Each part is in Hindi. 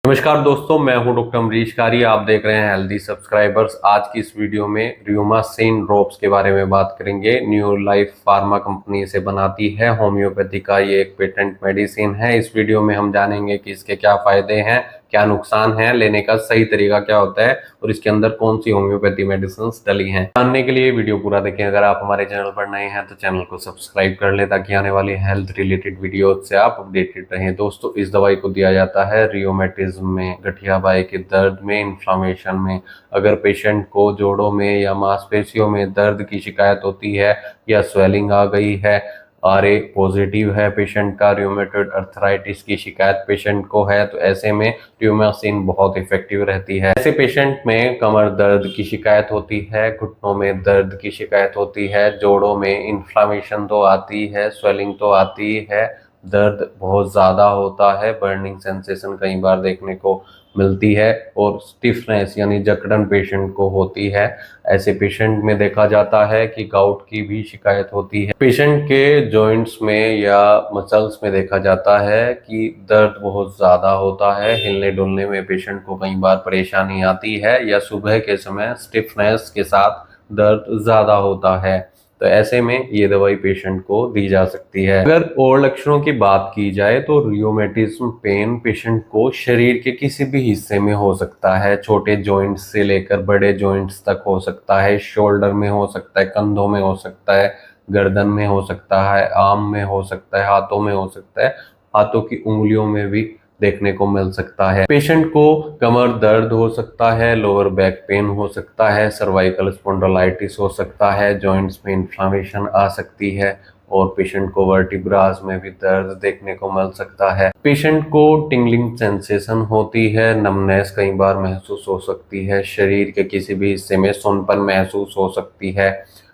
नमस्कार दोस्तों, मैं हूं डॉक्टर अमरीश कारी। आप देख रहे हैं हेल्दी सब्सक्राइबर्स। आज की इस वीडियो में रियोमासिन ड्रॉप्स के बारे में बात करेंगे। न्यू लाइफ फार्मा कंपनी से बनाती है होम्योपैथी का ये एक पेटेंट मेडिसिन है। इस वीडियो में हम जानेंगे कि इसके क्या फायदे हैं, क्या नुकसान है, लेने का सही तरीका क्या होता है और इसके अंदर कौन सी होम्योपैथी मेडिसिन डली हैं। जानने के लिए वीडियो पूरा देखें। अगर आप हमारे चैनल पर नए हैं तो चैनल को सब्सक्राइब कर लें ताकि आने वाली हेल्थ रिलेटेड वीडियो से आप अपडेटेड रहें। दोस्तों, इस दवाई को दिया जाता है रियोमेटिज्म में, गठिया बाई के दर्द में, इन्फ्लामेशन में। अगर पेशेंट को जोड़ों में या मांसपेशियों में दर्द की शिकायत होती है या स्वेलिंग आ गई है, RA पॉजिटिव है पेशेंट का, रियोमेटॉइड अर्थराइटिस की शिकायत पेशेंट को है, तो ऐसे में रियोमासिन बहुत इफेक्टिव रहती है। ऐसे पेशेंट में कमर दर्द की शिकायत होती है, घुटनों में दर्द की शिकायत होती है, जोड़ों में इन्फ्लामेशन तो आती है, स्वेलिंग तो आती है, दर्द बहुत ज़्यादा होता है, बर्निंग सेंसेशन कई बार देखने को मिलती है और स्टिफनेस यानी जकड़न पेशेंट को होती है। ऐसे पेशेंट में देखा जाता है कि गाउट की भी शिकायत होती है। पेशेंट के जॉइंट्स में या मसल्स में देखा जाता है कि दर्द बहुत ज़्यादा होता है, हिलने डुलने में पेशेंट को कई बार परेशानी आती है या सुबह के समय स्टिफनेस के साथ दर्द ज़्यादा होता है। तो ऐसे में ये दवाई पेशेंट को दी जा सकती है। अगर और लक्षणों की बात की जाए तो रियोमेटिज्म पेन पेशेंट को शरीर के किसी भी हिस्से में हो सकता है, छोटे जॉइंट्स से लेकर बड़े जॉइंट्स तक हो सकता है, शोल्डर में हो सकता है, कंधों में हो सकता है, गर्दन में हो सकता है, आर्म में हो सकता है, हाथों में हो सकता है, हाथों की उंगलियों में भी देखने को मिल सकता है। पेशेंट को कमर दर्द हो सकता है, लोअर बैक पेन हो सकता है, सर्वाइकल स्पॉन्डिलाइटिस हो सकता है, जॉइंट्स में इन्फ्लामेशन आ सकती है और पेशेंट को वर्टिब्रास में भी दर्द देखने को मिल सकता है। पेशेंट को टिंगलिंग सेंसेशन होती है, नमनेस कई बार महसूस हो सकती है, शरीर के किसी भी हिस्से में सूनपन महसूस हो सकती है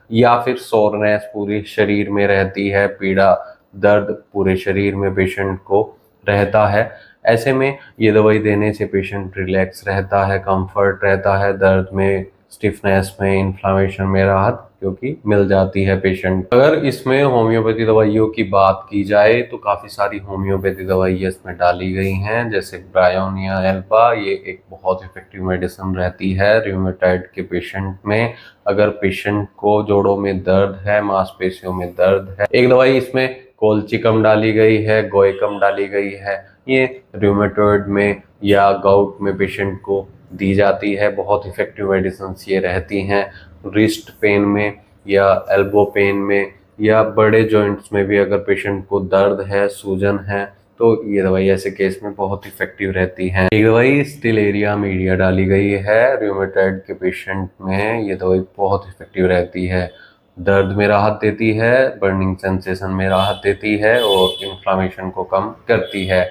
या फिर सोरनेस पूरे शरीर में रहती है, पीड़ा दर्द पूरे शरीर में पेशेंट को रहता है। ऐसे में ये दवाई देने से पेशेंट रिलैक्स रहता है, कंफर्ट रहता है, दर्द में, स्टिफनेस में, इन्फ्लामेशन में राहत क्योंकि मिल जाती है पेशेंट। अगर इसमें होम्योपैथी दवाइयों की बात की जाए तो काफ़ी सारी होम्योपैथी दवाइयाँ इसमें डाली गई हैं, जैसे ब्रायोनिया एल्बा। ये एक बहुत इफेक्टिव मेडिसिन रहती है रियोमेटॉइड के पेशेंट में। अगर पेशेंट को जोड़ों में दर्द है, मांसपेशियों में दर्द है, एक दवाई इसमें कोलचिकम डाली गई है, गोएकम डाली गई है। ये रूमेटॉइड में या गाउट में पेशेंट को दी जाती है। बहुत इफेक्टिव मेडिसिन ये रहती हैं। रिस्ट पेन में या एल्बो पेन में या बड़े जॉइंट्स में भी अगर पेशेंट को दर्द है, सूजन है, तो ये दवाई ऐसे केस में बहुत इफेक्टिव रहती है। एक दवाई स्टिलेरिया मीडिया डाली गई है रूमेटॉइड के पेशेंट में। ये दवाई बहुत इफेक्टिव रहती है, दर्द में राहत देती है, बर्निंग सेंसेशन में राहत देती है और इन्फ्लामेशन को कम करती है।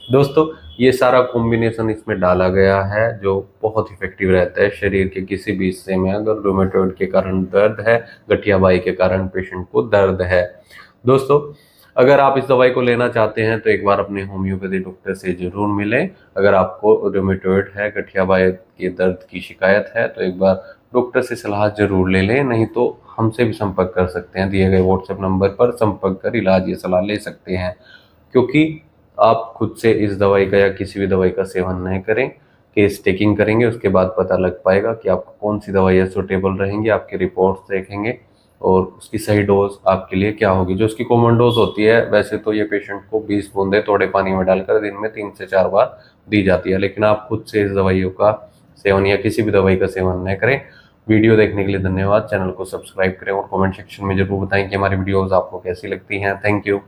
दोस्तों, ये सारा कॉम्बिनेशन इसमें डाला गया है जो बहुत इफेक्टिव रहता है। शरीर के किसी भी हिस्से में अगर रूमेटॉइड के कारण दर्द है, गठिया बाई के कारण पेशेंट को दर्द है। दोस्तों, अगर आप इस दवाई को लेना चाहते हैं तो एक बार अपने होम्योपैथी डॉक्टर से जरूर मिलें। अगर आपको रूमेटॉइड है, गठिया बाई के दर्द की शिकायत है तो एक बार डॉक्टर से सलाह जरूर ले लें, नहीं तो हमसे भी संपर्क कर सकते हैं। दिए गए व्हाट्सएप नंबर पर संपर्क कर इलाज या सलाह ले सकते हैं, क्योंकि आप खुद से इस दवाई का या किसी भी दवाई का सेवन नहीं करें। केस टेकिंग करेंगे, उसके बाद पता लग पाएगा कि आपको कौन सी दवाइयाँ सूटेबल रहेंगी। आपकी रिपोर्ट्स देखेंगे और उसकी सही डोज आपके लिए क्या होगी। जो उसकी कॉमन डोज होती है, वैसे तो ये पेशेंट को 20 बूंदे थोड़े पानी में डालकर दिन में 3 से 4 बार दी जाती है, लेकिन आप खुद से इस दवाइयों का सेवन या किसी भी दवाई का सेवन न करें। वीडियो देखने के लिए धन्यवाद। चैनल को सब्सक्राइब करें और कमेंट सेक्शन में जरूर बताएं कि हमारी वीडियोस आपको कैसी लगती हैं। Thank you.